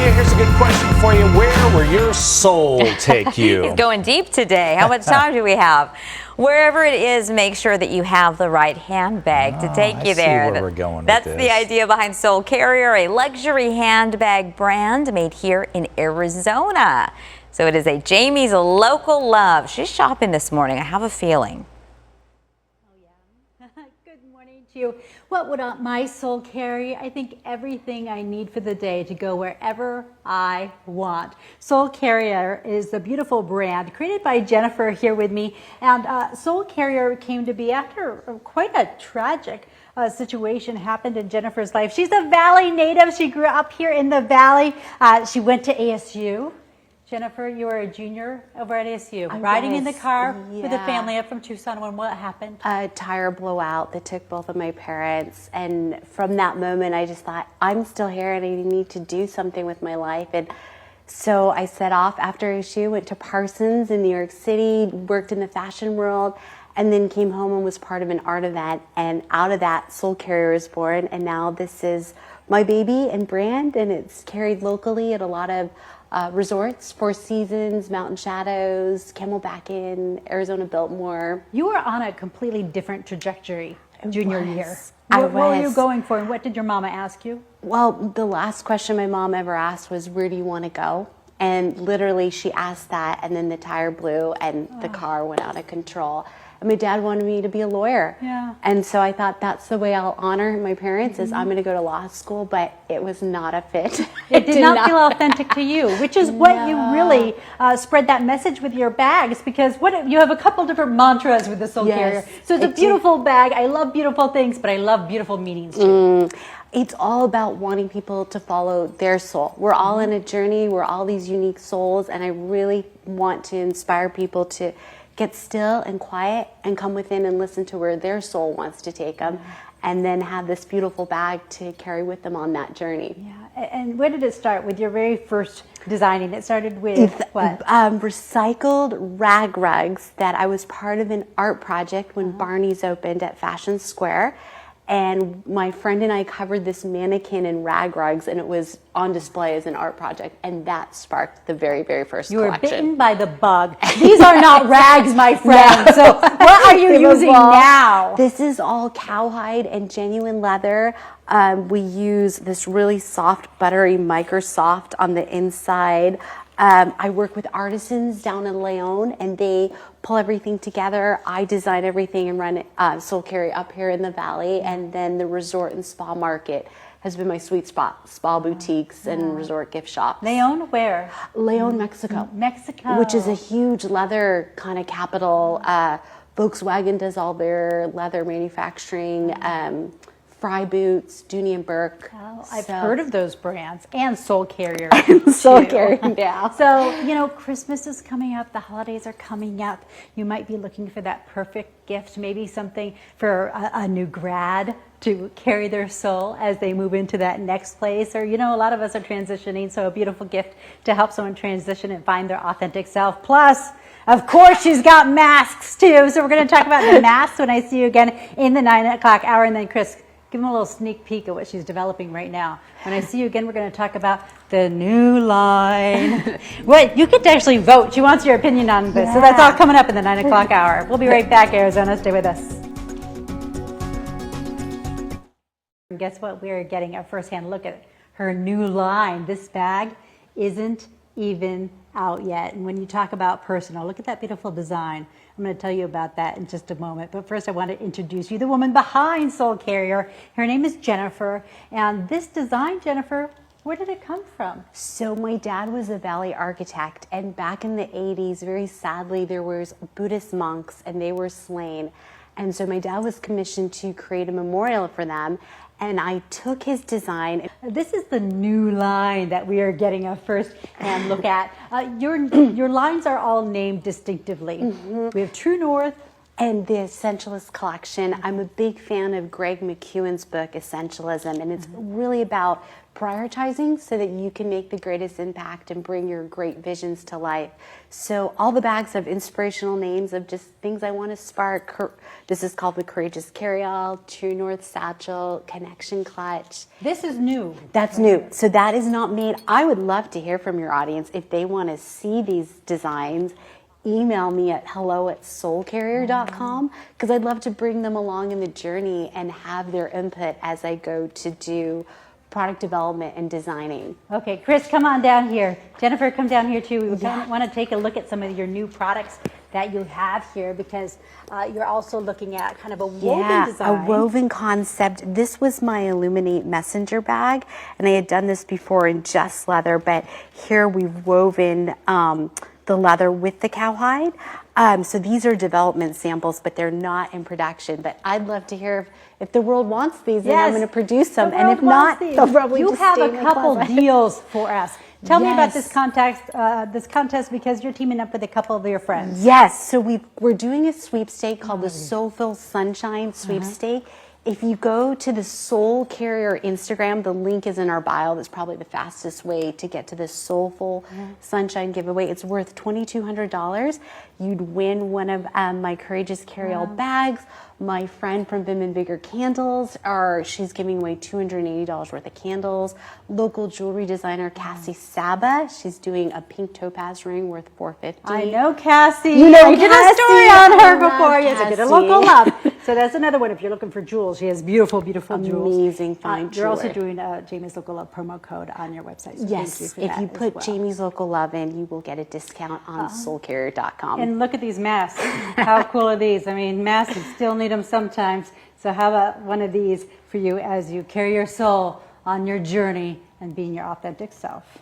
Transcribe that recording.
Maria, here's a good question for you. Where will your soul take you? He's going deep today. How much time do we have? Wherever it is, make sure that you have the right handbag to take you there. I see where we're going That's with the this. idea behind Soul Carrier, a luxury handbag brand made here in Arizona. So it is a Jamie's local love. She's shopping this morning, I have a feeling. Good morning to you. What would my soul carry? I think everything I need for the day to go wherever I want. Soul Carrier is a beautiful brand created by Jennifer here with me. And Soul Carrier came to be after quite a tragic situation happened in Jennifer's life. She's a Valley native. She grew up here in the Valley. She went to ASU. Jennifer, you were a junior over at ASU, riding in the car with a family up from Tucson. When what happened? A tire blowout that took both of my parents, and from that moment I just thought, I'm still here and I need to do something with my life. And so I set off after ASU, went to Parsons in New York City, worked in the fashion world, and then came home and was part of an art event, and out of that Soul Carrier was born. And now this is my baby and brand, and it's carried locally at a lot of resorts, Four Seasons, Mountain Shadows, Camelback Inn, Arizona Biltmore. You were on a completely different trajectory junior year. What were you going for, and what did your mama ask you? Well, the last question my mom ever asked was, where do you want to go? And literally she asked that, and then the tire blew and the car went out of control. And my dad wanted me to be a lawyer. Yeah. And so I thought, that's the way I'll honor my parents, is I'm going to go to law school, but it was not a fit. It did not feel authentic to you, which is what you really spread that message with your bags, because you have a couple different mantras with the Soul Carrier. So it's a beautiful bag. I love beautiful things, but I love beautiful meanings too. It's all about wanting people to follow their soul. We're all in a journey. We're all these unique souls, and I really want to inspire people to get still and quiet and come within and listen to where their soul wants to take them, and then have this beautiful bag to carry with them on that journey. Yeah. And where did it start with your very first designing? It started with what? Recycled rag rugs that I was part of an art project when Barney's opened at Fashion Square. And my friend and I covered this mannequin in rag rugs, and it was on display as an art project, and that sparked the very, very first collection. You were bitten by the bug. These are not rags, my friend. So what are you using now? This is all cowhide and genuine leather. We use this really soft, buttery Microsoft on the inside. I work with artisans down in Leon, and they pull everything together. I design everything and run Soul Carrier up here in the Valley, and then the resort and spa market has been my sweet spot. Spa boutiques and resort gift shops. Leon, where? Leon, Mexico. Mexico. Which is a huge leather kind of capital. Volkswagen does all their leather manufacturing. Fry Boots, Dooney and Burke. Oh, I've heard of those brands, and Soul Carrier. Soul Carrier, yeah. So, Christmas is coming up, the holidays are coming up. You might be looking for that perfect gift, maybe something for a new grad to carry their soul as they move into that next place. Or, a lot of us are transitioning, so a beautiful gift to help someone transition and find their authentic self. Plus, of course, she's got masks too. So we're going to talk about the masks when I see you again in the 9 o'clock hour. And then Chris, give them a little sneak peek of what she's developing right now. When I see you again, we're going to talk about the new line. You get to actually vote. She wants your opinion on this. So that's all coming up in the 9 o'clock hour. We'll be right back, Arizona. Stay with us. And guess what? We're getting a firsthand look at her new line. This bag isn't even out yet. And when you talk about personal, look at that beautiful design. I'm going to tell you about that in just a moment. But first, I want to introduce you, the woman behind Soul Carrier. Her name is Jennifer. And this design, Jennifer, where did it come from? So my dad was a Valley architect, and back in the 80s, very sadly, there was Buddhist monks, and they were slain. And so my dad was commissioned to create a memorial for them, and I took his design. This is the new line that we are getting a first-hand look at. Your lines are all named distinctively. We have True North, And the Essentialist collection, I'm a big fan of Greg McKeown's book, Essentialism, and it's really about prioritizing so that you can make the greatest impact and bring your great visions to life. So all the bags have inspirational names of just things I want to spark. This is called the Courageous Carryall, True North Satchel, Connection Clutch. This is new. That's new. So that is not made. I would love to hear from your audience if they want to see these designs. Email me at hello@soulcarrier.com because I'd love to bring them along in the journey and have their input as I go to do product development and designing. Okay, Chris, come on down here. Jennifer, come down here too. We want to take a look at some of your new products that you have here because you're also looking at kind of a woven design. A woven concept. This was my Illuminate Messenger bag, and I had done this before in just leather, but here we've woven the leather with the cowhide. So these are development samples, but they're not in production. But I'd love to hear if the world wants these, then I'm going to produce them. And if not, they'll probably you just have stay a in my couple closet. deals for us. Tell me about this Yes. contest because you're teaming up with a couple of your friends. Yes, so we're doing a sweepstake called the Soulful Sunshine Sweepstake. If you go to the Soul Carrier Instagram, the link is in our bio. That's probably the fastest way to get to this Soulful Sunshine giveaway. It's worth $2,200. You'd win one of my Courageous Carryall bags. My friend from Vim and Vigor Candles, she's giving away $280 worth of candles. Local jewelry designer Cassie Saba, she's doing a pink topaz ring worth $450. I know Cassie. You know I did a Cassie. story on I her love before. Yes, I did a Cassie. local love. So that's another one. If you're looking for jewels, she has beautiful, beautiful jewels. Amazing fine You're also jewelry. doing Jamie's Local Love promo code on your website. So Yes, thank you for if that you as put well. Jamie's Local Love in, you will get a discount on soulcarrier.com. And look at these masks. How cool are these? I mean, masks, you still need them sometimes. So how about one of these for you as you carry your soul on your journey and being your authentic self?